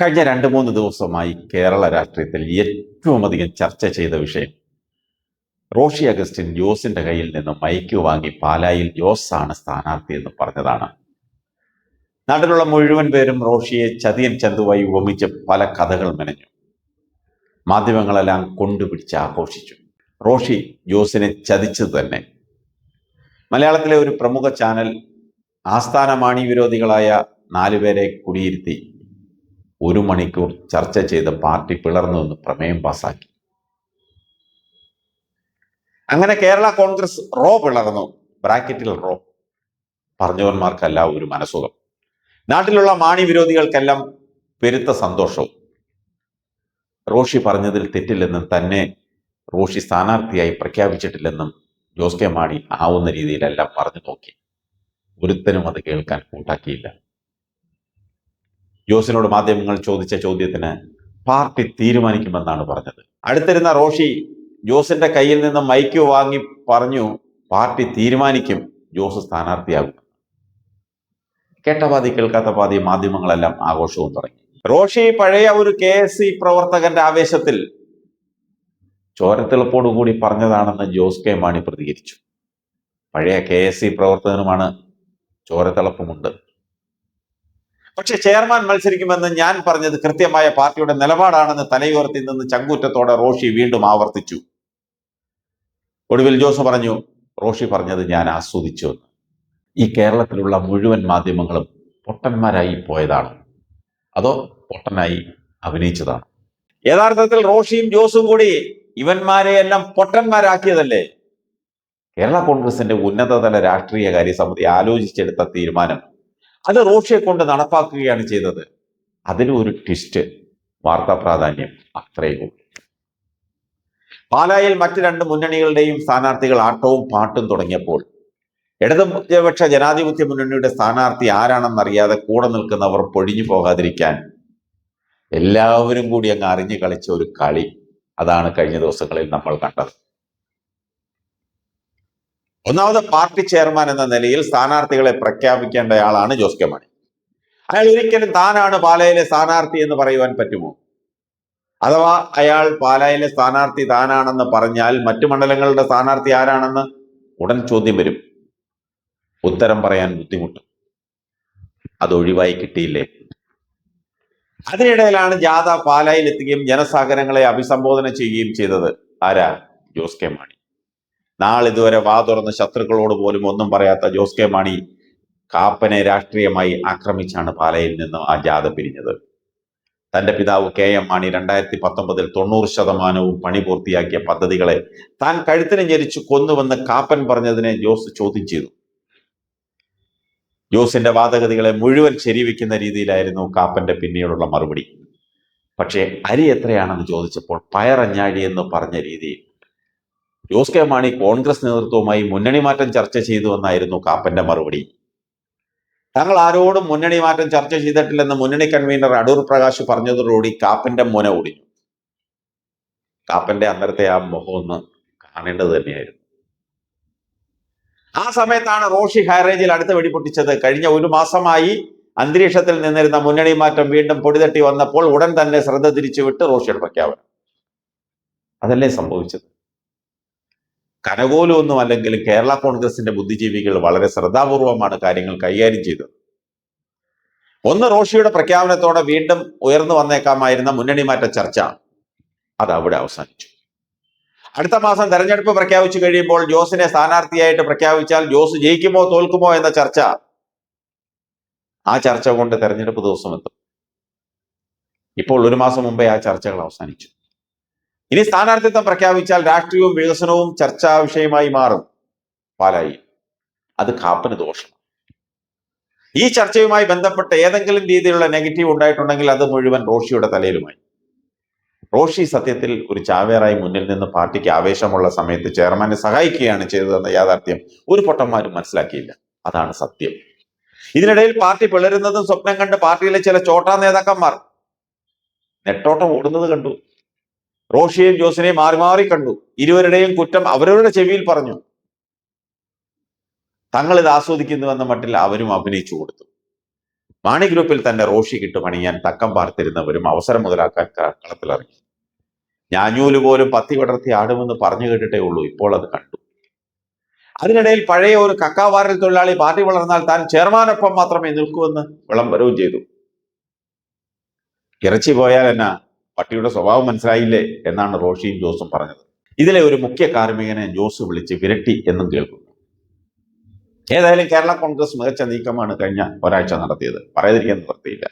കഴിഞ്ഞ 2-3 ദിവസമായി കേരള രാഷ്ട്രീയത്തിൽ ഏറ്റവും അധികം ചർച്ച ചെയ്ത വിഷയം റോഷി അഗസ്റ്റിൻ ജോസിന്റെ കയ്യിൽ നിന്ന് മൈക്ക് വാങ്ങി പാലായിൽ ജോസ് ആണ് സ്ഥാനാർത്ഥി എന്ന് പറഞ്ഞതാണ്. നാട്ടിലുള്ള മുഴുവൻ പേരും റോഷിയെ ചതിയൻ ചന്തുവായി ഉപമിച്ച് പല കഥകൾ മെനഞ്ഞു. മാധ്യമങ്ങളെല്ലാം കൊണ്ടുപിടിച്ച് ആഘോഷിച്ചു. റോഷി ജോസിനെ ചതിച്ചത് തന്നെ. മലയാളത്തിലെ ഒരു പ്രമുഖ ചാനൽ ആസ്ഥാന മാണി വിരോധികളായ 4 പേരെ കുടിയിരുത്തി 1 മണിക്കൂർ ചർച്ച ചെയ്ത് പാർട്ടി പിളർന്നു എന്ന് പ്രമേയം പാസാക്കി. അങ്ങനെ കേരള കോൺഗ്രസ് പിളർന്നു. ബ്രാക്കറ്റിൽ പറഞ്ഞവന്മാർക്കല്ല ഒരു മനസുഖം. നാട്ടിലുള്ള മാണി വിരോധികൾക്കെല്ലാം പെരുത്ത സന്തോഷവും. റോഷി പറഞ്ഞതിൽ തെറ്റില്ലെന്നും തന്നെ റോഷി സ്ഥാനാർത്ഥിയായി പ്രഖ്യാപിച്ചിട്ടില്ലെന്നും ജോസ് കെ മാണി ആവുന്ന രീതിയിലെല്ലാം പറഞ്ഞു നോക്കി. ഒരുത്തനും അത് കേൾക്കാൻ കൂട്ടാക്കിയില്ല. ജോസിനോട് മാധ്യമങ്ങൾ ചോദിച്ച ചോദ്യത്തിന് പാർട്ടി തീരുമാനിക്കുമെന്നാണ് പറഞ്ഞത്. അടുത്തിരുന്ന റോഷി ജോസിന്റെ കയ്യിൽ നിന്ന് മൈക്ക് വാങ്ങി പറഞ്ഞു, പാർട്ടി തീരുമാനിക്കും, ജോസ് സ്ഥാനാർത്ഥിയാകും. കേട്ട പാതി കേൾക്കാത്ത പാതി മാധ്യമങ്ങളെല്ലാം ആഘോഷവും തുടങ്ങി. റോഷി പഴയ ഒരു KSC പ്രവർത്തകന്റെ ആവേശത്തിൽ ചോരത്തിളപ്പോടുകൂടി പറഞ്ഞതാണെന്ന് ജോസ് കെ മാണി പ്രതികരിച്ചു. പഴയ KSC പ്രവർത്തകനുമാണ്, ചോരത്തിളപ്പുമുണ്ട്. പക്ഷെ ചെയർമാൻ മത്സരിക്കുമെന്ന് ഞാൻ പറഞ്ഞത് കൃത്യമായ പാർട്ടിയുടെ നിലപാടാണെന്ന് തലയുയർത്തി നിന്ന് ചങ്കൂറ്റത്തോടെ റോഷി വീണ്ടും ആവർത്തിച്ചു. ഒടുവിൽ ജോസ് പറഞ്ഞു, റോഷി പറഞ്ഞത് ഞാൻ ആസ്വദിച്ചു എന്ന്. ഈ കേരളത്തിലുള്ള മുഴുവൻ മാധ്യമങ്ങളും പൊട്ടന്മാരായി പോയതാണ്, അതോ പൊട്ടനായി അഭിനയിച്ചതാണ്? യഥാർത്ഥത്തിൽ റോഷിയും ജോസും കൂടി ഇവന്മാരെയെല്ലാം പൊട്ടന്മാരാക്കിയതല്ലേ? കേരള കോൺഗ്രസിന്റെ ഉന്നതതല രാഷ്ട്രീയകാര്യ സമിതി ആലോചിച്ചെടുത്ത തീരുമാനം അത് റോഷിയെ കൊണ്ട് നടപ്പാക്കുകയാണ് ചെയ്തത്. അതിലും ഒരു ട്വിസ്റ്റ്, വാർത്താ പ്രാധാന്യം അത്രയും. പാലായിൽ മറ്റ് 2 മുന്നണികളുടെയും സ്ഥാനാർത്ഥികൾ ആട്ടവും പാട്ടും തുടങ്ങിയപ്പോൾ ഇടതുപക്ഷ ജനാധിപത്യ മുന്നണിയുടെ സ്ഥാനാർത്ഥി ആരാണെന്നറിയാതെ കൂടെ നിൽക്കുന്നവർ പൊടിഞ്ഞു പോകാതിരിക്കാൻ എല്ലാവരും കൂടി അങ്ങ് അറിഞ്ഞു കളിച്ച ഒരു കളി, അതാണ് കഴിഞ്ഞ ദിവസങ്ങളിൽ നമ്മൾ കണ്ടത്. ഒന്നാമത്, പാർട്ടി ചെയർമാൻ എന്ന നിലയിൽ സ്ഥാനാർത്ഥികളെ പ്രഖ്യാപിക്കേണ്ടയാളാണ് ജോസ് കെ മാണി. അയാൾ ഒരിക്കലും താനാണ് പാലായിലെ സ്ഥാനാർത്ഥി എന്ന് പറയുവാൻ പറ്റുമോ? അഥവാ അയാൾ പാലായിലെ സ്ഥാനാർത്ഥി താനാണെന്ന് പറഞ്ഞാൽ മറ്റു മണ്ഡലങ്ങളുടെ സ്ഥാനാർത്ഥി ആരാണെന്ന് ഉടൻ ചോദ്യം വരും. ഉത്തരം പറയാൻ ബുദ്ധിമുട്ടും. അത് ഒഴിവായി കിട്ടിയില്ലേ? അതിനിടയിലാണ് ജാഥ പാലായിൽ എത്തുകയും ജനസാഗരങ്ങളെ അഭിസംബോധന ചെയ്യുകയും ചെയ്തത്. ആരാ? ജോസ് കെ മാണി. നാളിതുവരെ വാ തുറന്ന് ശത്രുക്കളോട് പോലും ഒന്നും പറയാത്ത ജോസ് കെ മാണി കാപ്പനെ രാഷ്ട്രീയമായി ആക്രമിച്ചാണ് പാലയിൽ നിന്ന് ആ ജാഥ പിരിഞ്ഞത്. തന്റെ പിതാവ് KM മാണി 2019 90% പണി പൂർത്തിയാക്കിയ പദ്ധതികളെ താൻ കഴുത്തിന് ഞെരിച്ചു കൊന്നുവെന്ന് കാപ്പൻ പറഞ്ഞതിനെ ജോസ് ചോദ്യം ചെയ്തു. ജോസിന്റെ വാദഗതികളെ മുഴുവൻ ശരിവെക്കുന്ന രീതിയിലായിരുന്നു കാപ്പന്റെ പിന്നീടുള്ള മറുപടി. പക്ഷേ അരി എത്രയാണെന്ന് ചോദിച്ചപ്പോൾ പയറഞ്ഞാഴി എന്ന് പറഞ്ഞ രീതിയിൽ ജോസ് കെ മാണി കോൺഗ്രസ് നേതൃത്വവുമായി മുന്നണി മാറ്റം ചർച്ച ചെയ്തു എന്നായിരുന്നു കാപ്പന്റെ മറുപടി. തങ്ങൾ ആരോടും മുന്നണി മാറ്റം ചർച്ച ചെയ്തിട്ടില്ലെന്ന് മുന്നണി കൺവീനർ അടൂർ പ്രകാശ് പറഞ്ഞതോടുകൂടി കാപ്പന്റെ മുന ഒടിഞ്ഞു. കാപ്പന്റെ അന്നരത്തെ ആ മുഖം ഒന്ന് കാണേണ്ടത് തന്നെയായിരുന്നു. ആ സമയത്താണ് റോഷി ഹൈറേഞ്ചിൽ അടുത്ത വെടിപൊട്ടിച്ചത്. കഴിഞ്ഞ 1 മാസമായി അന്തരീക്ഷത്തിൽ നിന്നിരുന്ന മുന്നണി മാറ്റം വീണ്ടും പൊടിതട്ടി വന്നപ്പോൾ ഉടൻ തന്നെ ശ്രദ്ധ തിരിച്ചുവിട്ട് റോഷിയുടെ പ്രഖ്യാപനം. അതല്ലേ സംഭവിച്ചത്? കനകോലമൊന്നും അല്ലെങ്കിലും കേരള കോൺഗ്രസിന്റെ ബുദ്ധിജീവികൾ വളരെ ശ്രദ്ധാപൂർവമാണ് കാര്യങ്ങൾ കൈകാര്യം ചെയ്തത്. ഒന്ന്, റോഷിയുടെ പ്രഖ്യാപനത്തോടെ വീണ്ടും ഉയർന്നു വന്നേക്കാമായിരുന്ന മുന്നണി മാറ്റ ചർച്ച അത് അവിടെ അവസാനിച്ചു. അടുത്ത മാസം തെരഞ്ഞെടുപ്പ് പ്രഖ്യാപിച്ചു കഴിയുമ്പോൾ ജോസിനെ സ്ഥാനാർത്ഥിയായിട്ട് പ്രഖ്യാപിച്ചാൽ ജോസ് ജയിക്കുമോ തോൽക്കുമോ എന്ന ചർച്ച, ആ ചർച്ച കൊണ്ട് തെരഞ്ഞെടുപ്പ് ദിവസം എത്തും. ഇപ്പോൾ 1 മാസം മുമ്പേ ആ ചർച്ചകൾ അവസാനിച്ചു. ഇനി സ്ഥാനാർത്ഥിത്വം പ്രഖ്യാപിച്ചാൽ രാഷ്ട്രീയവും വികസനവും ചർച്ചാ വിഷയമായി മാറും പാലായി. അത് കാപ്പന് ദോഷം. ഈ ചർച്ചയുമായി ബന്ധപ്പെട്ട് ഏതെങ്കിലും രീതിയിലുള്ള നെഗറ്റീവ് ഉണ്ടായിട്ടുണ്ടെങ്കിൽ അത് മുഴുവൻ റോഷിയുടെ തലയിലുമായി. റോഷി സത്യത്തിൽ ഒരു ചാവേറായി മുന്നിൽ നിന്ന് പാർട്ടിക്ക് ആവേശമുള്ള സമയത്ത് ചെയർമാനെ സഹായിക്കുകയാണ് ചെയ്തതെന്ന യാഥാർത്ഥ്യം ഒരു പൊട്ടന്മാരും മനസ്സിലാക്കിയില്ല. അതാണ് സത്യം. ഇതിനിടയിൽ പാർട്ടി പിളരുന്നതും സ്വപ്നം കണ്ട് പാർട്ടിയിലെ ചില ചോട്ടാ നേതാക്കന്മാർ നെട്ടോട്ടം ഓടുന്നത് കണ്ടു. റോഷിയെയും ജോസിനെയും മാറി മാറി കണ്ടു. ഇരുവരുടെയും കുറ്റം അവരവരുടെ ചെവിയിൽ പറഞ്ഞു. തങ്ങൾ ഇത് ആസ്വദിക്കുന്നുവെന്ന മട്ടിൽ അവരും അഭിനയിച്ചു കൊടുത്തു. മാണി ഗ്രൂപ്പിൽ തന്നെ റോഷി കിട്ടുപണിയാൻ തക്കം പാർത്തിരുന്നവരും അവസരം മുതലാക്കാൻ കളത്തിലിറങ്ങി. ഞാഞ്ഞൂല് പോലും പത്തി വിടർത്തി ആടുമെന്ന് പറഞ്ഞു കേട്ടിട്ടേ ഉള്ളൂ, ഇപ്പോൾ അത് കണ്ടു. അതിനിടയിൽ പഴയ ഒരു കക്കാവാരൽ തൊഴിലാളി പാർട്ടി വളർന്നാൽ താൻ ചെയർമാനൊപ്പം മാത്രമേ നിൽക്കൂവെന്ന് വിളംബരവും ചെയ്തു. ഇറച്ചി പോയാൽ എന്നാ, പട്ടിയുടെ സ്വഭാവം മനസ്സിലായില്ലേ എന്നാണ് റോഷിയും ജോസും പറഞ്ഞത്. ഇതിലെ ഒരു മുഖ്യ കാർമ്മികനെ ജോസ് വിളിച്ച് വിരട്ടി എന്നും കേൾക്കുന്നു. ഏതായാലും കേരള കോൺഗ്രസ് മികച്ച നീക്കമാണ് കഴിഞ്ഞ ഒരാഴ്ച നടത്തിയത്, പറയാതിരിക്കാൻ നിവൃത്തിയില്ല.